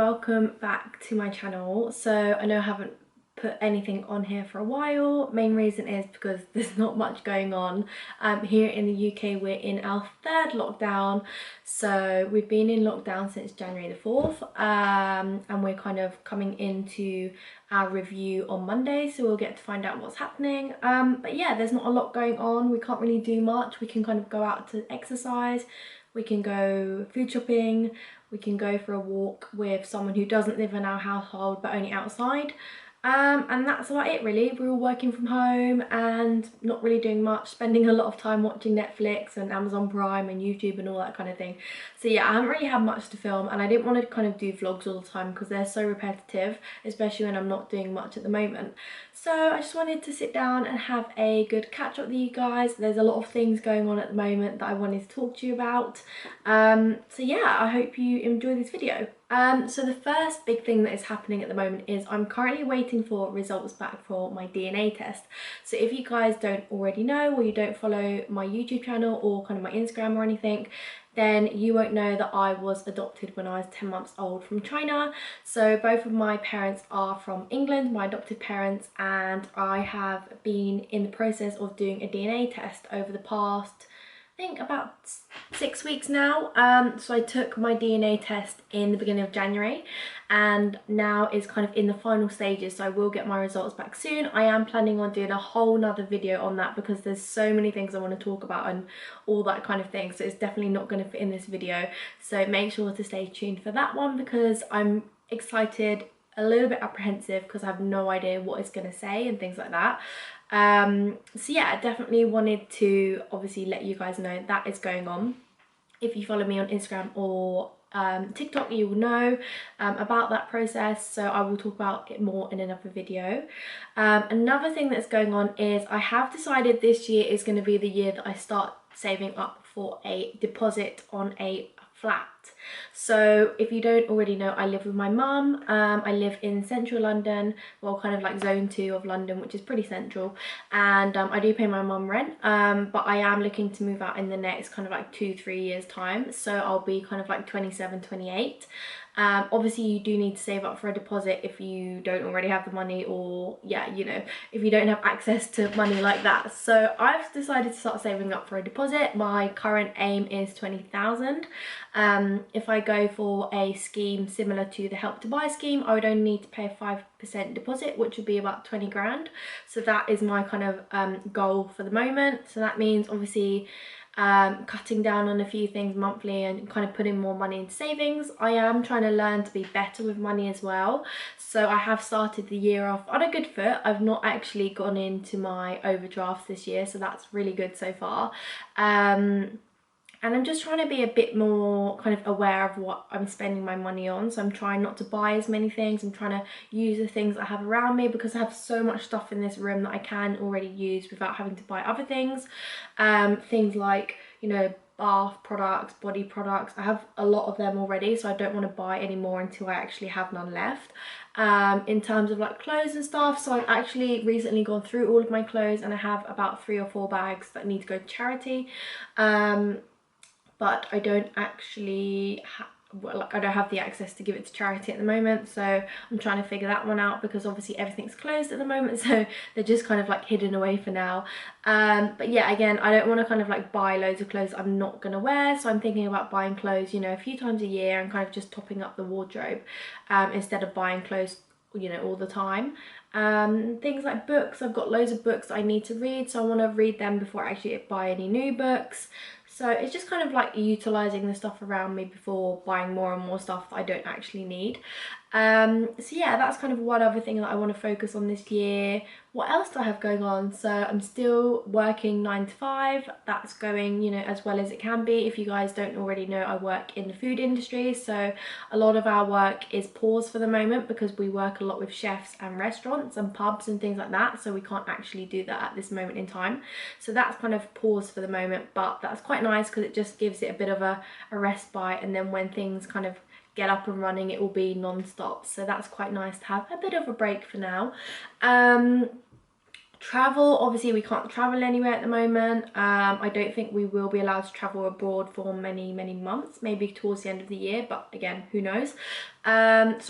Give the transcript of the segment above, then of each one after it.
welcome back to my channel. So I know I haven't put anything on here for a while. Main reason is because there's not much going on. Here in the UK we're in our third lockdown, so we've been in lockdown since January the 4th, and we're kind of coming into our review on Monday, so we'll get to find out what's happening. But yeah, there's not a lot going on. We can't really do much. We can kind of go out to exercise, we can go food shopping, we can go for a walk with someone who doesn't live in our household but only outside. And that's about it really. We're all working from home and not really doing much, spending a lot of time watching Netflix and Amazon Prime and YouTube and all that kind of thing. So yeah, I haven't really had much to film, and I didn't want to kind of do vlogs all the time because they're so repetitive, especially when I'm not doing much at the moment. So I just wanted to sit down and have a good catch up with you guys. There's a lot of things going on at the moment that I wanted to talk to you about. So yeah, I hope you enjoy this video. So the first big thing that is happening at the moment is I'm currently waiting for results back for my DNA test. So if you guys don't already know, or you don't follow my YouTube channel or kind of my Instagram or anything, then you won't know that I was adopted when I was 10 months old from China. So both of my parents are from England, my adopted parents, and I have been in the process of doing a DNA test over the past, I think about 6 weeks now. So I took my DNA test in the beginning of January, and now is kind of in the final stages, so I will get my results back soon. I am planning on doing a whole nother video on that because there's so many things I want to talk about and all that kind of thing, so it's definitely not going to fit in this video. So make sure to stay tuned for that one because I'm excited, a little bit apprehensive because I have no idea what it's going to say and things like that. So yeah, I definitely wanted to obviously let you guys know that is going on. If you follow me on Instagram or TikTok, you will know about that process, so I will talk about it more in another video. Another thing that's going on is I have decided this year is going to be the year that I start saving up for a deposit on a flat. So if you don't already know, I live with my mum. I live in central London, well, kind of like zone 2 of London, which is pretty central, and I do pay my mum rent, but I am looking to move out in the next kind of like 2-3 years time, so I'll be kind of like 27, 28. Obviously you do need to save up for a deposit if you don't already have the money, or yeah, you know, if you don't have access to money like that. So I've decided to start saving up for a deposit. My current aim is 20,000. If I go for a scheme similar to the Help to Buy scheme, I would only need to pay a 5% deposit, which would be about 20 grand. So that is my kind of goal for the moment. So that means obviously cutting down on a few things monthly and kind of putting more money into savings. I am trying to learn to be better with money as well, so I have started the year off on a good foot. I've not actually gone into my overdrafts this year, so that's really good so far. And I'm just trying to be a bit more kind of aware of what I'm spending my money on. So I'm trying not to buy as many things. I'm trying to use the things I have around me because I have so much stuff in this room that I can already use without having to buy other things. Things like, you know, bath products, body products. I have a lot of them already, so I don't want to buy any more until I actually have none left. In terms of like clothes and stuff, so I've actually recently gone through all of my clothes and I have about 3 or 4 bags that need to go to charity. But I don't actually I don't have the access to give it to charity at the moment, so I'm trying to figure that one out because obviously everything's closed at the moment, so they're just kind of like hidden away for now. But yeah, again, I don't want to kind of like buy loads of clothes I'm not gonna wear, so I'm thinking about buying clothes, you know, a few times a year and kind of just topping up the wardrobe instead of buying clothes, you know, all the time. Things like books, I've got loads of books I need to read, so I want to read them before I actually buy any new books. So it's just kind of like utilising the stuff around me before buying more and more stuff that I don't actually need. So yeah, that's kind of one other thing that I want to focus on this year. What else do I have going on? So I'm still working 9 to 5. That's going, you know, as well as it can be. If you guys don't already know, I work in the food industry, so a lot of our work is paused for the moment because we work a lot with chefs and restaurants and pubs and things like that, so we can't actually do that at this moment in time. So that's kind of paused for the moment, but that's quite nice because it just gives it a bit of a respite, and then when things kind of get up and running, it will be non-stop, so that's quite nice to have a bit of a break for now. Travel, obviously we can't travel anywhere at the moment. I don't think we will be allowed to travel abroad for many months, maybe towards the end of the year, but again, who knows. So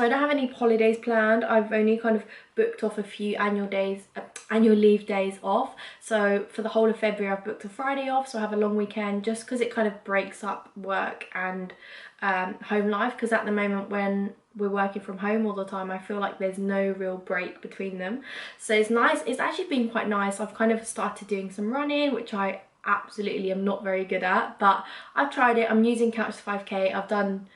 I don't have any holidays planned. I've only kind of booked off a few annual leave days off. So for the whole of February I've booked a Friday off, so I have a long weekend, just because it kind of breaks up work and home life, because at the moment when we're working from home all the time, I feel like there's no real break between them. So it's nice. It's actually been quite nice. I've kind of started doing some running, which I absolutely am not very good at, but I've tried it. I'm using Couch to 5k. I've done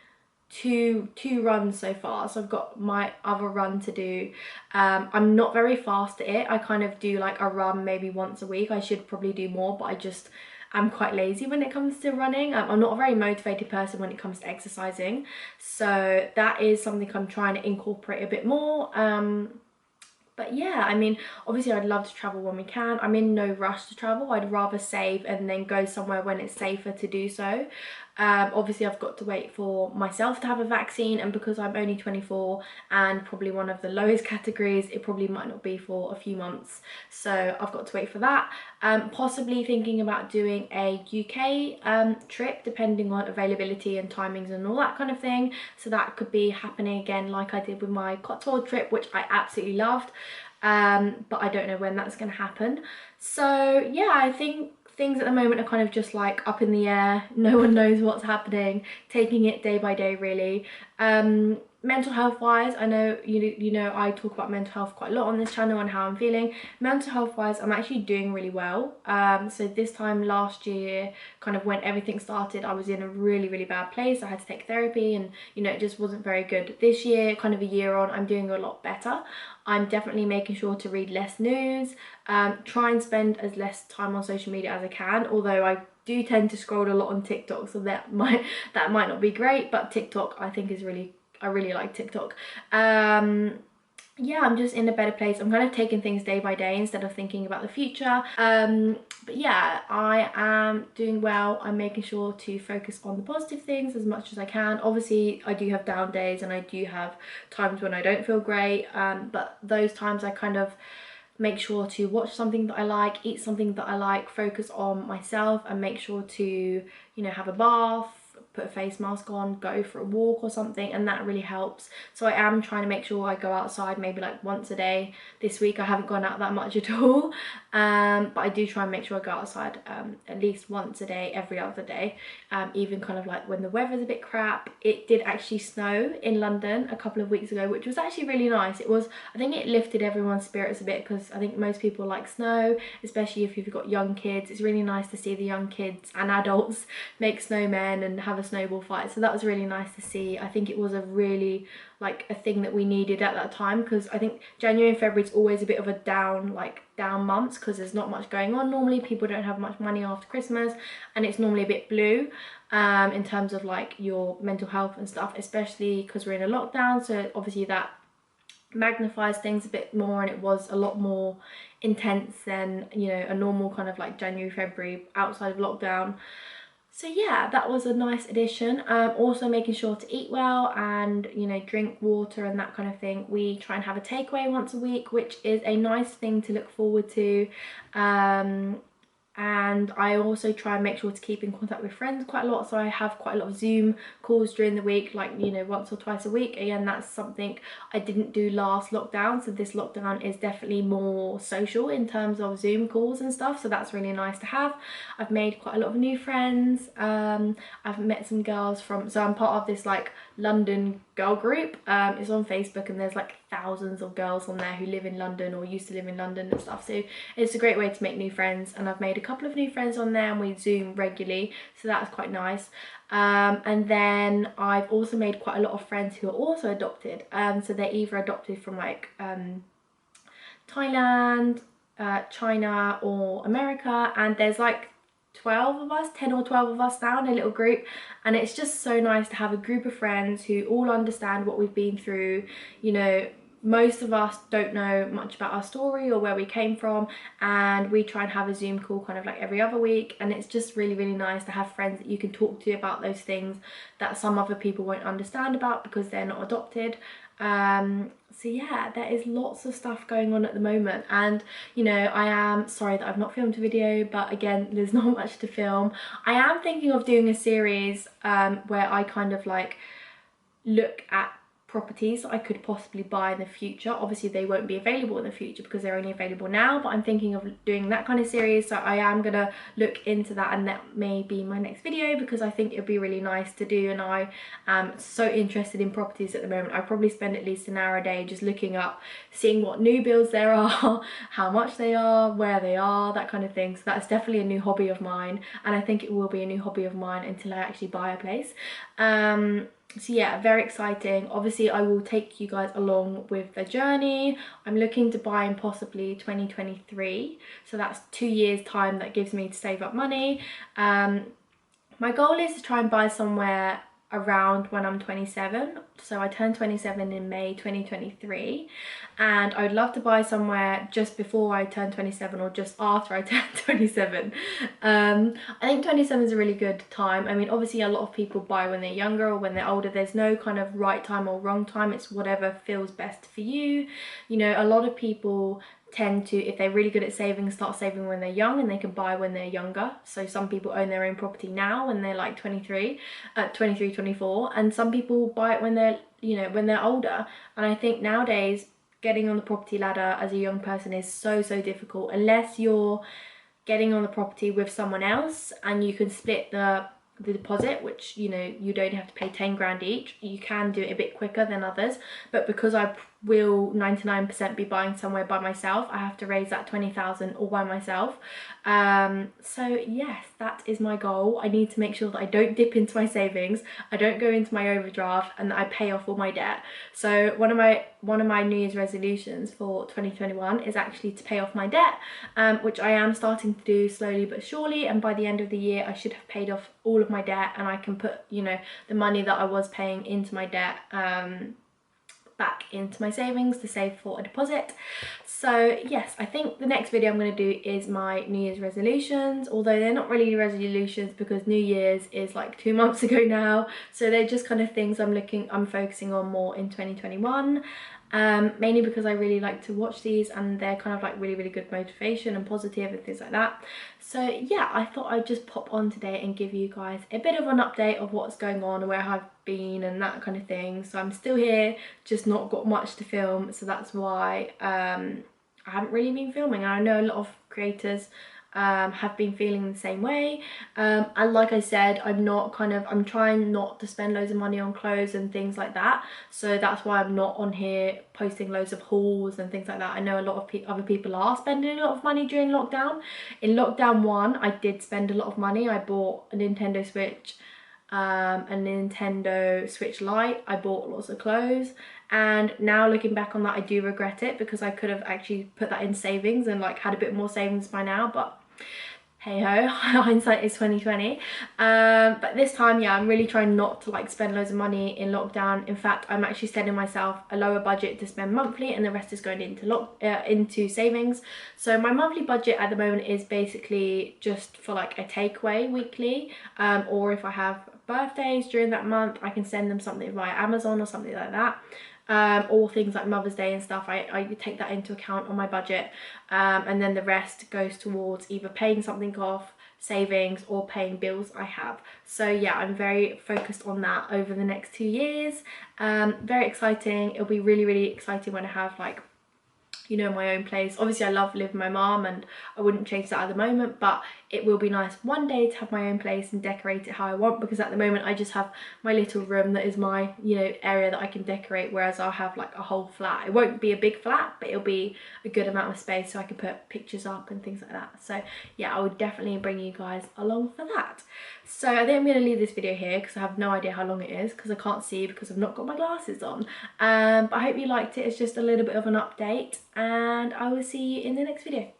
two runs so far, so I've got my other run to do. I'm not very fast at it. I kind of do like a run maybe once a week. I should probably do more, but I'm quite lazy when it comes to running. I'm not a very motivated person when it comes to exercising, so that is something I'm trying to incorporate a bit more. But yeah, I mean, obviously I'd love to travel when we can. I'm in no rush to travel. I'd rather save and then go somewhere when it's safer to do so. Obviously I've got to wait for myself to have a vaccine, and because I'm only 24 and probably one of the lowest categories, it probably might not be for a few months. So I've got to wait for that. Possibly thinking about doing a UK trip, depending on availability and timings and all that kind of thing. So that could be happening again like I did with my Cotswold trip, which I absolutely loved. But I don't know when that's going to happen. So yeah, I think things at the moment are kind of just like up in the air. No one knows what's happening, taking it day by day really. Mental health wise, I know you know I talk about mental health quite a lot on this channel and how I'm feeling. Mental health wise, I'm actually doing really well. So this time last year, kind of when everything started, I was in a really bad place. I had to take therapy, and you know, it just wasn't very good. This year, kind of a year on, I'm doing a lot better. I'm definitely making sure to read less news, try and spend as less time on social media as I can, although I do tend to scroll a lot on TikTok, so that might not be great, but TikTok I think is I really like TikTok. Yeah, I'm just in a better place. I'm kind of taking things day by day instead of thinking about the future. But yeah, I am doing well. I'm making sure to focus on the positive things as much as I can. Obviously, I do have down days and I do have times when I don't feel great, but those times I kind of make sure to watch something that I like, eat something that I like, focus on myself, and make sure to, you know, have a bath, put a face mask on, go for a walk or something, and that really helps. So I am trying to make sure I go outside maybe like once a day. This week I haven't gone out that much at all, but I do try and make sure I go outside at least once a day, every other day, even kind of like when the weather's a bit crap. It did actually snow in London a couple of weeks ago, which was actually really nice. I think it lifted everyone's spirits a bit, because I think most people like snow, especially if you've got young kids. It's really nice to see the young kids and adults make snowmen and have a snowball fight, so that was really nice to see. I think it was a really like a thing that we needed at that time, because I think January and February is always a bit of a down months, because there's not much going on. Normally people don't have much money after Christmas, and it's normally a bit blue in terms of like your mental health and stuff, especially because we're in a lockdown. So obviously that magnifies things a bit more, and it was a lot more intense than, you know, a normal kind of like January, February outside of lockdown. So yeah, that was a nice addition. Also making sure to eat well and, you know, drink water and that kind of thing. We try and have a takeaway once a week, which is a nice thing to look forward to. And I also try and make sure to keep in contact with friends quite a lot, so I have quite a lot of Zoom calls during the week, like, you know, once or twice a week. Again, that's something I didn't do last lockdown, so this lockdown is definitely more social in terms of Zoom calls and stuff, so that's really nice to have. I've made quite a lot of new friends. I've met some girls so I'm part of this like London girl group. It's on Facebook, and there's like thousands of girls on there who live in London or used to live in London and stuff, so it's a great way to make new friends. And I've made a couple of new friends on there, and we Zoom regularly, so that's quite nice. And then I've also made quite a lot of friends who are also adopted, so they're either adopted from like Thailand, China or America, and there's like 12 of us, 10 or 12 of us now in a little group, and it's just so nice to have a group of friends who all understand what we've been through. You know, most of us don't know much about our story or where we came from, and we try and have a Zoom call kind of like every other week, and it's just really nice to have friends that you can talk to about those things that some other people won't understand about because they're not adopted. So yeah, there is lots of stuff going on at the moment, and you know, I am sorry that I've not filmed a video, but again, there's not much to film. I am thinking of doing a series where I kind of like look at properties that I could possibly buy in the future. Obviously they won't be available in the future because they're only available now, but I'm thinking of doing that kind of series, so I am gonna look into that, and that may be my next video because I think it'd be really nice to do, and I am so interested in properties at the moment. I probably spend at least an hour a day just looking up, seeing what new builds there are, how much they are, where they are, that kind of thing. So that's definitely a new hobby of mine, and I think it will be a new hobby of mine until I actually buy a place. So yeah, very exciting. Obviously I will take you guys along with the journey. I'm looking to buy in possibly 2023, so that's 2 years time that gives me to save up money. My goal is to try and buy somewhere around when I'm 27, so I turned 27 in May 2023, and I would love to buy somewhere just before I turn 27 or just after I turn 27. I think 27 is a really good time. I mean, obviously a lot of people buy when they're younger or when they're older. There's no kind of right time or wrong time, it's whatever feels best for you. You know, a lot of people tend to, if they're really good at saving, start saving when they're young, and they can buy when they're younger. So some people own their own property now when they're like 23, 24, and some people buy it when they're, you know, when they're older. And I think nowadays getting on the property ladder as a young person is so difficult, unless you're getting on the property with someone else and you can split the deposit, which, you know, you don't have to pay 10 grand each. You can do it a bit quicker than others, but because I will 99% be buying somewhere by myself, I have to raise that 20,000 all by myself. So yes, that is my goal. I need to make sure that I don't dip into my savings, I don't go into my overdraft, and that I pay off all my debt. So one of my New Year's resolutions for 2021 is actually to pay off my debt, which I am starting to do slowly but surely, and by the end of the year I should have paid off all of my debt, and I can put, you know, the money that I was paying into my debt back into my savings to save for a deposit. So yes, I think the next video I'm going to do is my New Year's resolutions, although they're not really resolutions because New Year's is like 2 months ago now, so they're just kind of things I'm focusing on more in 2021. Mainly because I really like to watch these, and they're kind of like really good motivation and positive and things like that. So yeah, I thought I'd just pop on today and give you guys a bit of an update of what's going on, where I've been and that kind of thing. So I'm still here, just not got much to film, so that's why I haven't really been filming. And I know a lot of creators have been feeling the same way, and like I said, I'm trying not to spend loads of money on clothes and things like that, so that's why I'm not on here posting loads of hauls and things like that. I know a lot of other people are spending a lot of money during lockdown. In lockdown 1 I did spend a lot of money. I bought a Nintendo Switch, a Nintendo Switch Lite, I bought lots of clothes, and now looking back on that I do regret it, because I could have actually put that in savings and like had a bit more savings by now, but hey ho, hindsight is 2020. But this time, yeah, I'm really trying not to like spend loads of money in lockdown. In fact, I'm actually setting myself a lower budget to spend monthly, and the rest is going into savings. So my monthly budget at the moment is basically just for like a takeaway weekly, or if I have birthdays during that month, I can send them something via Amazon or something like that. Or things like Mother's Day and stuff, I take that into account on my budget, and then the rest goes towards either paying something off, savings, or paying bills I have. So yeah, I'm very focused on that over the next 2 years. Very exciting. It'll be really exciting when I have like, you know, my own place. Obviously I love living with my mum and I wouldn't change that at the moment, but it will be nice one day to have my own place and decorate it how I want, because at the moment I just have my little room that is my, you know, area that I can decorate, whereas I'll have like a whole flat. It won't be a big flat, but it'll be a good amount of space so I can put pictures up and things like that. So yeah, I would definitely bring you guys along for that. So I think I'm going to leave this video here because I have no idea how long it is, because I can't see because I've not got my glasses on. But I hope you liked it. It's just a little bit of an update, and I will see you in the next video.